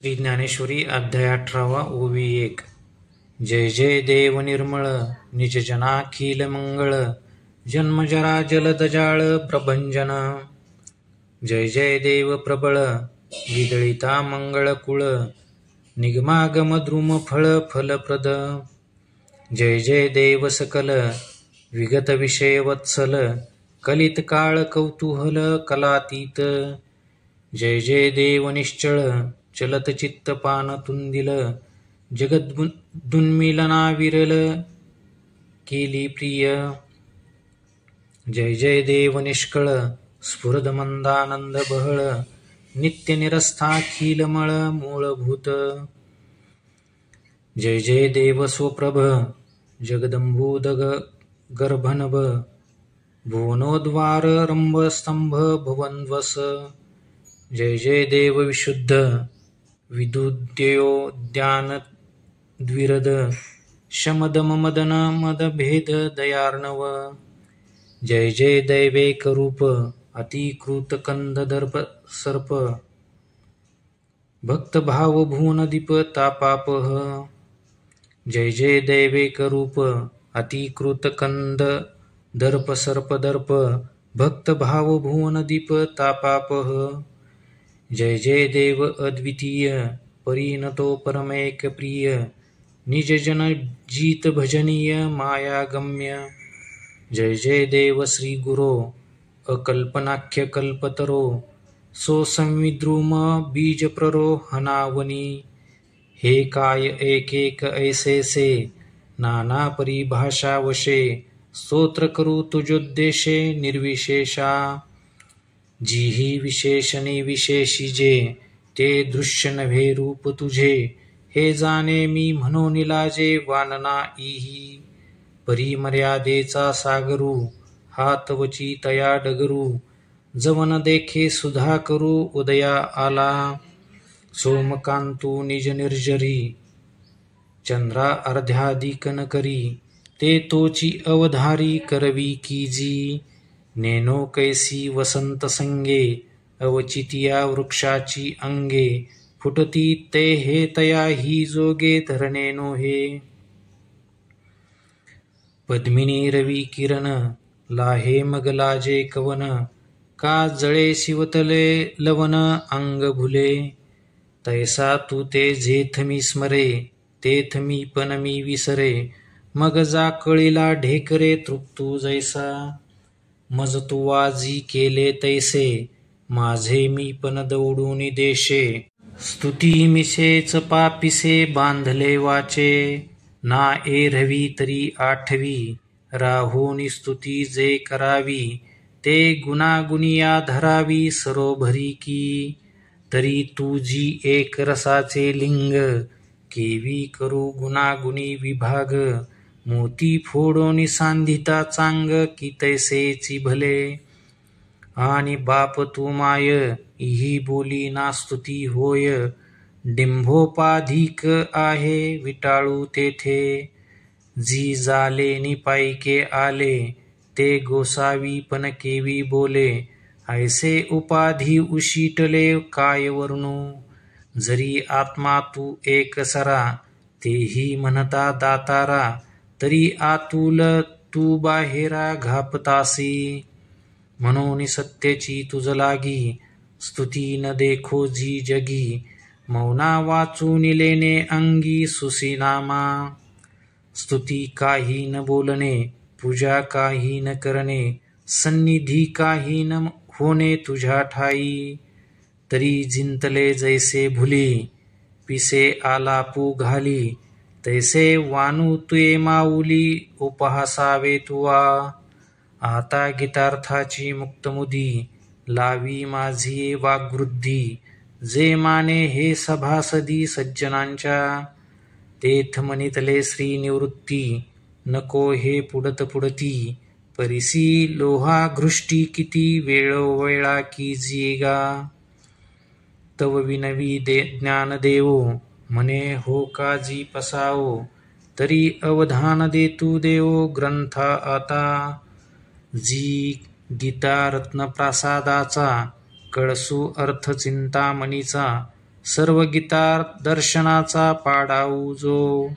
श्री ज्ञानेश्वरी अध्याय 18 ओवी 1. जय जय देव निर्मळ निज जनाखिल मंगळ जन्मजरा जलदजाळ प्रभंजन. जय जय देव प्रबळ विदळिता मंगळकुळ निगमागम द्रुम फळ फलप्रद. जय जय देव सकल विगत विषय वत्सल कलित काळ कौतूहल कलातीत. जय जय देव निश्चळ चलत चित्त पान तुंदिल जगद्दुन्मीलना विरल केली प्रिय. जय जय देव निष्कळ स्फुरद मंदानंद बहळ नित्य निरस्थाखिल मळ मूळभूत. जय जय देव स्वप्रभ जगदंबूदग गर्भनभ भुवनोद्वार रंभ स्तंभ भुवनवस. जय जय देव विशुद्ध विदुद्योद्यान द्विरद शमदम मदन मदभेद दयार्णव. जय जय दैवेक रूप अतिकृत कंद दर्प सर्प भक्त भाव भुवन दीप तापापह. जय जय दैवेक रूप अतिकृत कंद दर्प सर्प दर्प भक्त भाव भुवन दीप तापापह. जय जय देव अद्वितीय परिणतो परमैक प्रिय निज जन जीत भजनीय मायागम्य. जय जय देव श्री गुरो अकल्पनाख्य कल्पतरो सो संविद्रुम बीज प्ररोहनावनी. हे काय एक एक ऐसेसे नाना परिभाषा वशे स्तोत्र करू तुझोद्देशे निर्विशेषा. जी ही विशेषणे विशेषिजे ते दृश्य नव्हे रूप तुझे हे जाणे मी म्हणून लाजे वानना इही. परिमर्यादेचा सागरू हात वची तया डगरू जवन देखे सुधा करू उदया आला. सोमकांतू निज निर्जरी चंद्रा अर्ध्यादिक न करी ते तोची अवधारी करवी कीजी. नेनो कैसी वसंत संगे अवचितिया वृक्षाची अंगे फुटती ते हे तया ही जोगे धरणेनो हे. पद्मिनी रवी किरण लाहे मग लाजे कवन का जळे शिवतले लवन अंग भुले. तैसा तू ते जेथ मी स्मरे तेथ मी पण मी विसरे मग जा कळीला ढेकरे तृप्तू जैसा. मज तू वाजी केले तैसे माझे मी पण दौडून देशे स्तुती मिसेच पापिसे बांधले वाचे. ना एरवी तरी आठवी राहोनी स्तुती जे करावी ते गुणागुनिया धरावी सरोभरी की. तरी तुझी एक रसाचे लिंग केवी करू गुणागुणी विभाग मोती फोडोनी सांधिता चांग की तैसेची भले. आणि बाप तू माय ही बोली ना स्तुती होय डिंभोपाधिक आहे विटाळू तेथे. जी जाले निपाईके आले ते गोसावी पण केवी बोले ऐसे उपाधी उशीटले काय वर्णू. जरी आत्मा तू एक सरा तेही म्हणता दातारा तरी आतुल तू बाहेरा घापतासी. म्हणून सत्यची तुझ लागी स्तुती न देखो जी जगी मौना वाचून लेणे अंगी सुसीनामा. स्तुती काही न बोलणे पूजा काही न करणे सन्निधी काही न होणे तुझ्या ठाई. तरी जिंतले जैसे भुली पिसे आलापू घाली तैसे वानू तुये माऊली उपहासावे तुवा. आता गीतार्थाची मुक्तमुदी लावी माझी वाग्वृद्धी जे माने हे सभासदी सज्जनांच्या. तेथ म्हणितले श्री निवृत्ती नको हे पुडत पुडती परिसी लोहा घृष्टी किती वेळोवेळा की जीगा. तव विनवी ज्ञानदेवो म्हणे हो का जी पसावो तरी अवधान देतू देवो ग्रंथा आता. जी गीता रत्नप्रासादाचा कळसू अर्थ चिंतामणीचा सर्व गीता दर्शनाचा पाडाऊ जो.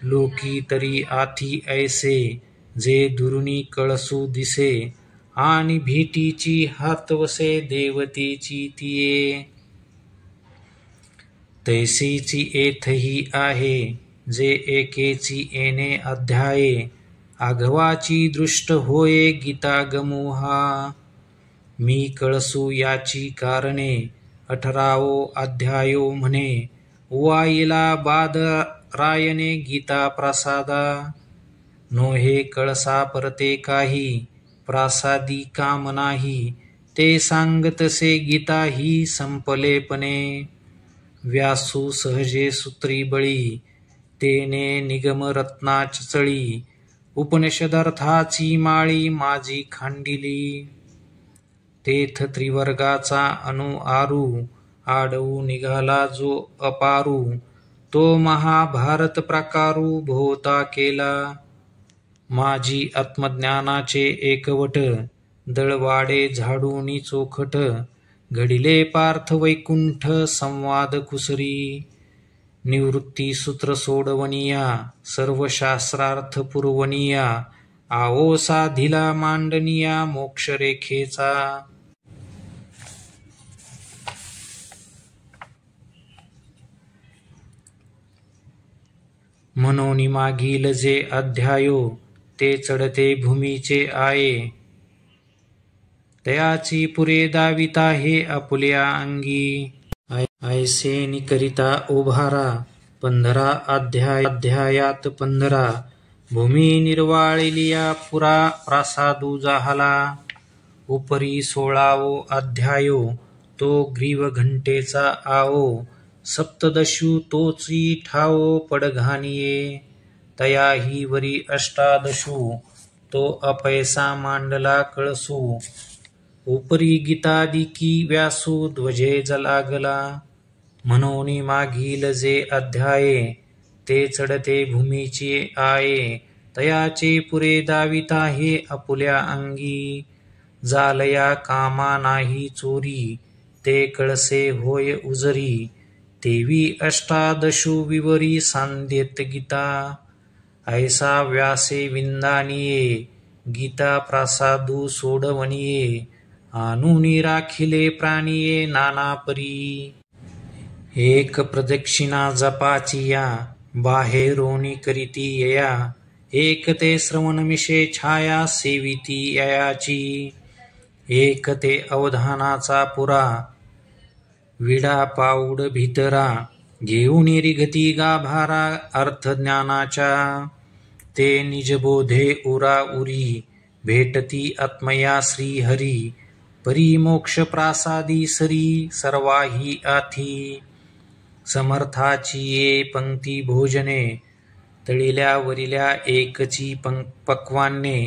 लोकी तरी आथी ऐसे जे दुरुनी कळसू दिसे, आणि भेटीची हातवसे देवतेची तिये. तैसीची एथही आहे जे एकेची येणे अध्याये, आघवाची दृष्ट होये गीता गमुहा. मी कळसू याची कारणे 18 अध्यायो म्हणे, वाईला बादरायणे गीता प्रसादा. नोहे कळसा परते काही, प्रासादी काम नाही, ते सांगतसे गीता ही संपलेपणे. व्यासू सहजे सूत्री बळी, तेने निगम रत्नाच चळी, उपनिषदर्थाची माळी माझी खांडिली. तेथ त्रिवर्गाचा आरू, आडवू निघाला जो अपारू, तो महाभारत प्रकारू भोवता केला. माझी आत्मज्ञानाचे एकवट, दळवाडे झाडूनी चोखट, घडिले पार्थ वैकुंठ संवाद कुसरी. निवृत्ती सूत्र सोडवनिया, सर्व शास्त्रार्थ पुरवनिया, आओ साधिला मांडनिया मोक्षरेखेचा. म्हणून मागील जे अध्यायो, ते चढते भूमीचे आहे, तयाची पुरे दाविता हे आपुल्या अंगी. ऐसे निकरिता उभारा, 15 अध्यायात 15, भूमी निर्वाळिलिया पुरा प्रासादू जाहला. उपरी 16 अध्यायो, तो ग्रीव घंटेचा आओ, सप्तदशू तोची ठावो पडघानिये. तयाही वरी 18, तो अपैसा मांडला कळसू, उपरी गीतादिकी व्यासू ध्वजे लागला. म्हणून मागील जे अध्याये, ते चढते भूमीचे आहे, तयाचे पुरे दाविता हे आपुल्या अंगी. जालया कामा नाही चोरी, ते कळसे होय उजरी, 23 18 विवरी सांदेत गीता. ऐसा व्यासे विंदानिये, गीता प्रासादू सोडवनिये, आणूनी राखिले प्राणिये नाना परी. एक प्रदक्षिणा जपाचिया, बाहेरोनी करीती यया, एक ते श्रवणमिषे छाया सेविती ययाची. एक ते अवधानाचा पुरा, विडा पाऊड भितरा, घेऊन रिघती गाभारा अर्थज्ञानाच्या. ते निजबोधे उरा उरी, भेटती आत्मया श्रीहरी, परी मोक्ष प्रासादी सरी सर्वाही आथी. समर्थाची ये पंक्ती भोजने, तळिल्या वरिल्या एकची पक्वान्ने,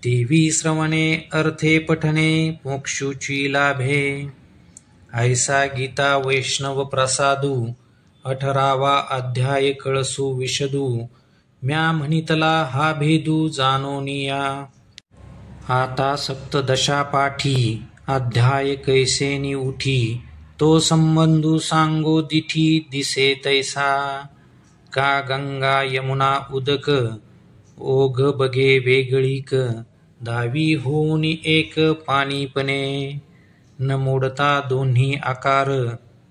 23 श्रवणे अर्थे पठने मोक्षुची लाभे. ऐसा गीता वैष्णव प्रसादू, 18 अध्याय कळसू विशदू, म्या म्हणितला हा भेदू जाणोनिया. आता सप्तदशा पाठी, अध्याय कैसेनी उठी, तो संबंधू सांगो दिठी दिसे तैसा. का गंगा यमुना उदक, ओघ बगे वेगळीक, दावी होऊन एक पाणीपणे. न मोडता दोन्ही आकार,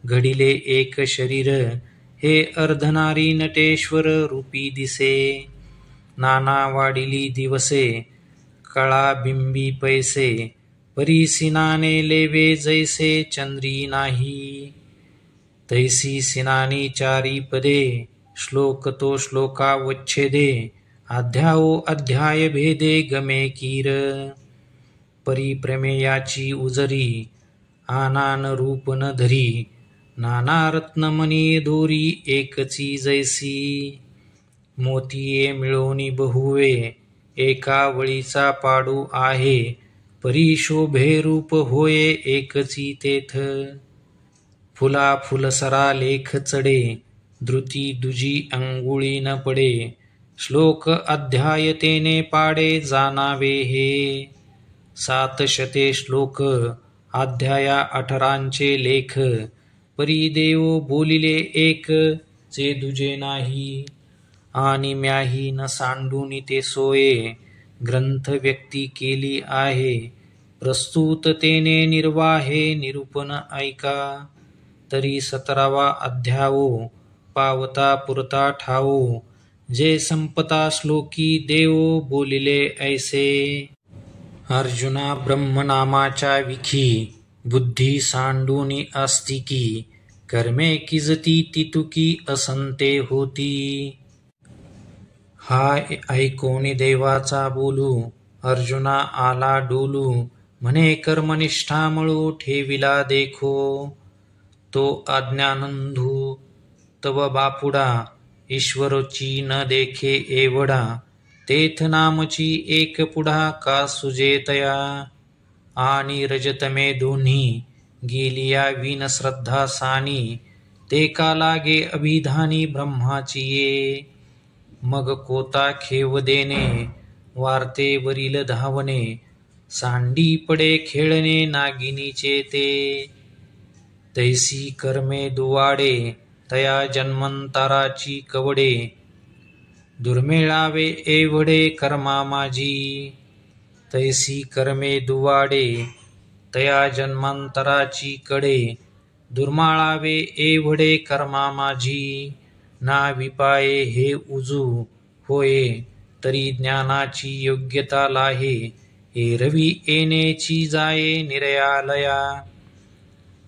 घडिले एक शरीर, हे अर्धनारी नटेश्वर रूपी दिसे. नाना वाढिली दिवसे, कळा बिंबी पैसे, परी लेवे जैसे चंद्री नाही. तैसी सिनानी 4 पदे, श्लोक तो श्लोकावच्छेदे, अध्याओ अध्याय भेदे गमे कीर. परिप्रमेयाची उजरी, आनान रूप न धरी, नाना रत्नमणी दोरी एकची जैसी. मोतिये मिळोनी बहुवे, एका वळीचा पाडू आहे, परी शोभे रूप होये एकची तेथ. फुला फुलसरा लेख चढे, धृती दुजी अंगुळी न पडे, श्लोक अध्याय तेने पाडे जाणावे हे. 700 श्लोक, अध्याया 18 लेख, परी देव बोलिले एक, जे दुजे नाही. आणि म्याही न सांडून ते सोये, ग्रंथ व्यक्ती केली आहे. प्रस्तुत तेने निर्वाहे निरूपण ऐका. तरी 17वा अध्यावो, पावता पुरता ठावो. जे संपता श्लोकी देव बोलिले ऐसे. अर्जुना ब्रह्मनामाच्या विखी, बुद्धी सांडूनी अस्तिकी. कर्मे किजती तितुकी असंते होती. हा ऐकोनी देवाचा बोलू, अर्जुना आला डोलू. म्हणे कर्मनिष्ठा मळू ठेविला देखो. तो अज्ञानंधू तव बापुडा, ईश्वरची न देखे एवढा. तेथ नामची एक पुढा का सुजे तया. आणि रजतमे दोन्ही, गेलिया विन श्रद्धा सानी. ते का लागे अभिधानी ब्रह्माची ये. मग कोता खेव देणे, वार्ते वरील धावणे. सांडी पडे खेळणे नागिनीचे ते. तैसी कर्मे दुवाडे, तया जन्मंतराची कवडे. दुर्मिळावे एवढे कर्मा माझी. तैसी कर्मे दुवाडे, तया जन्मांतराची कडे. दुर्माळावे एवढे कर्मा माझी. ना विपाये हे उजू होये, तरी ज्ञानाची योग्यता लाहे. एरवी येणेची जाये निर्यालया.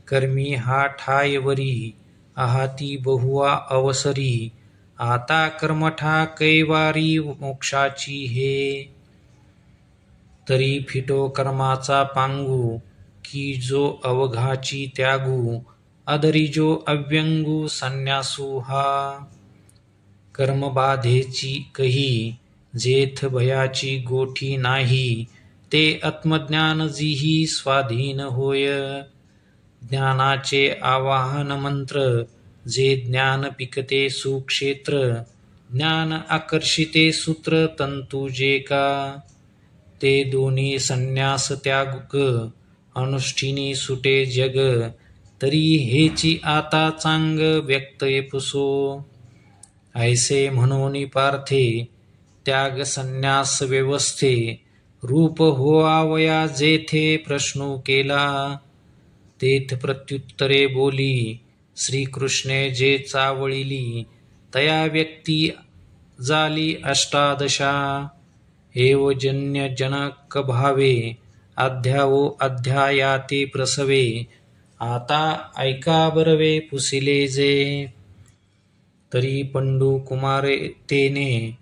कर्मी हा ठायवरी, आहाती बहुवा अवसरी. आता कर्मठा कैवारी मोक्षाची हे. तरी फिटो कर्माचा पांगू, की जो अवघाची त्यागू. अदरी जो अव्यंगू संन्यासू हा. कर्मबाधेची कही, जेथ भयाची गोठी नाही. ते आत्मज्ञान जिही स्वाधीन होय. ज्ञानाचे आवाहन मंत्र, जे ज्ञान पिकते सुक्षेत्र. ज्ञान आकर्षिते सूत्र तंतू जे का. ते दोन्ही संन्यास त्याग, अनुष्ठिनी सुटे जग. तरी हेची आता चांग व्यक्त पुसो. ऐसे म्हणून पार्थे, त्याग संन्यास व्यवस्थे. रूप होआवया जेथे प्रश्न केला. तेथ प्रत्युत्तरे बोली, श्रीकृष्णे जे चावळिली. तया व्यक्ती जाली अष्टादशा. एव जन्य जनक भावे, अध्यावो अध्यायाते प्रसवे. आता ऐका बरवे पुसिले जे. तरी पंडू कुमारे तेने,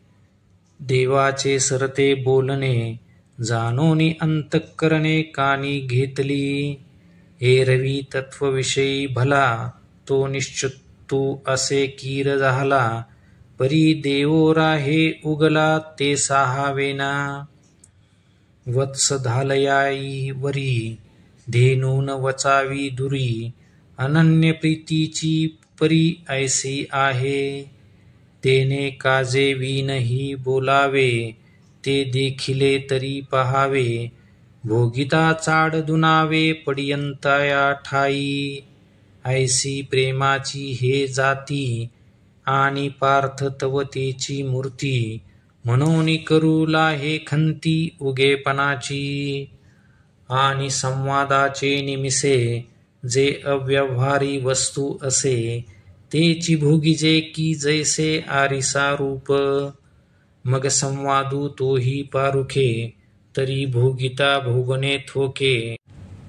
देवाचे सरते बोलणे. जाणोनी अंतःकरणे कानी घेतली. एरवी तत्वविषयी भला, तो निश्चितू असे कीर झाला. परी देवो राहे उगला ते साहावेना. वत्स धालयाई वरी, धेनून वचावी दुरी. अनन्य प्रीतीची परी ऐसी आहे. तेने काजे विनही बोलावे, ते देखिले तरी पहावे. भोगिता चाड दुनावे पडियंतया ठाई. ऐसी प्रेमाची हे जाती, आणि पार्थ तव तेची मूर्ती. म्हणून करू लाहे खंती उगेपणाची. आणि संवादाचे निमिसे, जे अव्यवहारी वस्तू असे. तेची भोगिजे की जैसे आरिसा रूप. मग संवादू तोही पारुखे, तरी भोगिता भोगणे थोके.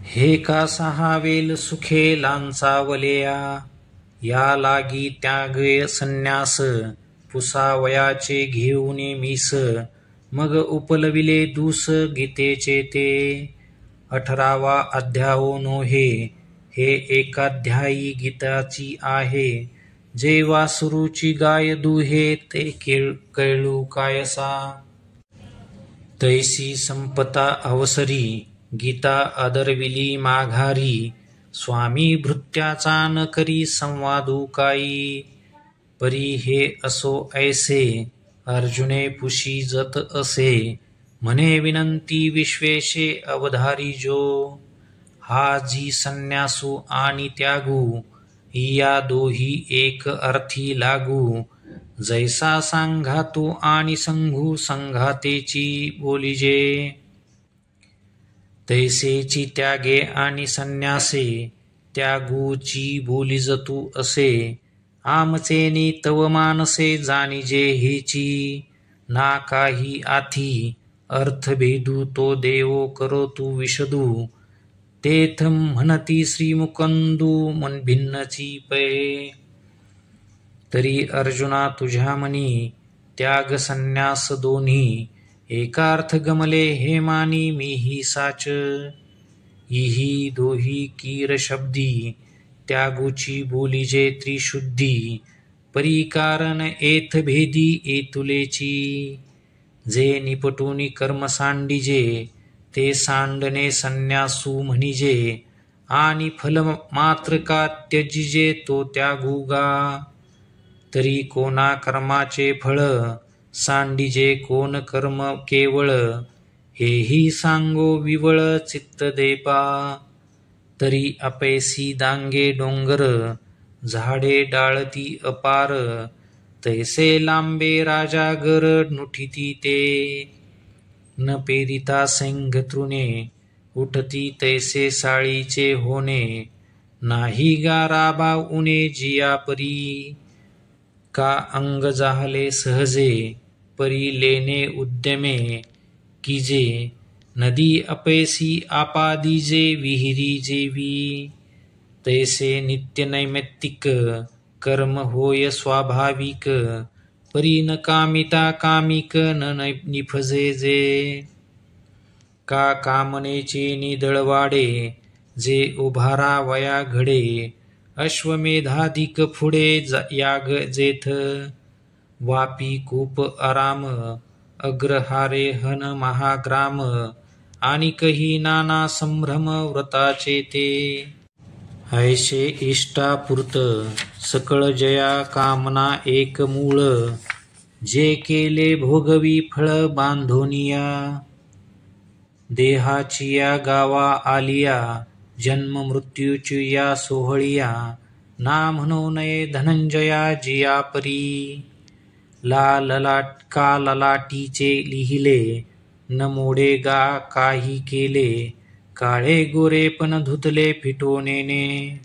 हे का सहावेल सुखे लांचावलेया. या लागी त्याग संन्यास, पुसावयाचे घेऊन मीस. मग उपलविले दूस गीतेचे ते. 18वा अध्यायो नोहे, हे एकाध्यायी गीताची आहे. जे वासुरूची गाय दुहे, ते कळू कायसा. तैसी संपता अवसरी, गीता आदरविली माघारी. स्वामी भृत्याचा न करी संवादू काई. परी हे असो ऐसे, अर्जुने पुशी जत असे. म्हणे विनंती विश्वेशे अवधारी जो. हा जी संन्यासू आणि त्यागू, या दोही एक अर्थी लागू. जैसा सांगा तो आणि संघू संघातेची बोलिजे. तैसेची त्यागे आणि संन्यासे त्यागूची बोलिज तू असे. आमचेनी तव मानसे जाणीजे हेची. ना काही आथी अर्थभेदू तो देवो करो तू विशदू. तेथ म्हणती श्रीमुकंदू मन भिन्नची पै. तरी अर्जुना तुझ्या मनी त्याग संन्यास दोन्ही. एकार्थ गमले हे मानी मीही साच. इही दोही कीर शब्दी त्यागूची बोलिजे त्रिशुद्धी. परी कारण एथ भेदी एतुलेची. जे निपटूनी कर्म सांडिजे ते सांडणे संन्यासू म्हणिजे. आणि फल मात्र का त्यजिजे तो त्यागूगा. तरी कोणा कर्माचे फळ सांडिजे कोण कर्म केवळ. हेही सांगो विवळ चित्त देपा. तरी अपैसी दांगे डोंगर झाडे डाळती अपार. तैसे लांबे राजागर नुठिती ते. न पेरिता सैंघ तृणे उठती तैसे साळीचे होणे. नाही गा राबा उणे जिया परी. का अंग जाहले सहजे परी लेणे उद्यमे कीजे. नदी अपैसी आपादीजे विहिरी जेवी. तैसे नित्य नैमित्तिक कर्म होय स्वाभाविक. परी न कामिता कामिक न निफजे जे. का कामनेचे निदळ वाढे जे उभारा वया घडे. अश्वमेधाधिक पुढे याग जेथ. वापी कूप आराम अग्रहारे हन महाग्राम. आणि कही नाना संभ्रम व्रताचे ते. ऐशे इष्टापुरत सकळ जया कामना एक मूळ. जे केले भोगवी फळ बांधोनिया. देहाचिया गावा आलिया जन्म मृत्यूची या सोहळिया. ना म्हणो नये धनंजया जिया परी. का ललाटीचे लिहिले न मोडे गा काही केले. काळे गोरे पण धुतले फिटोनेने.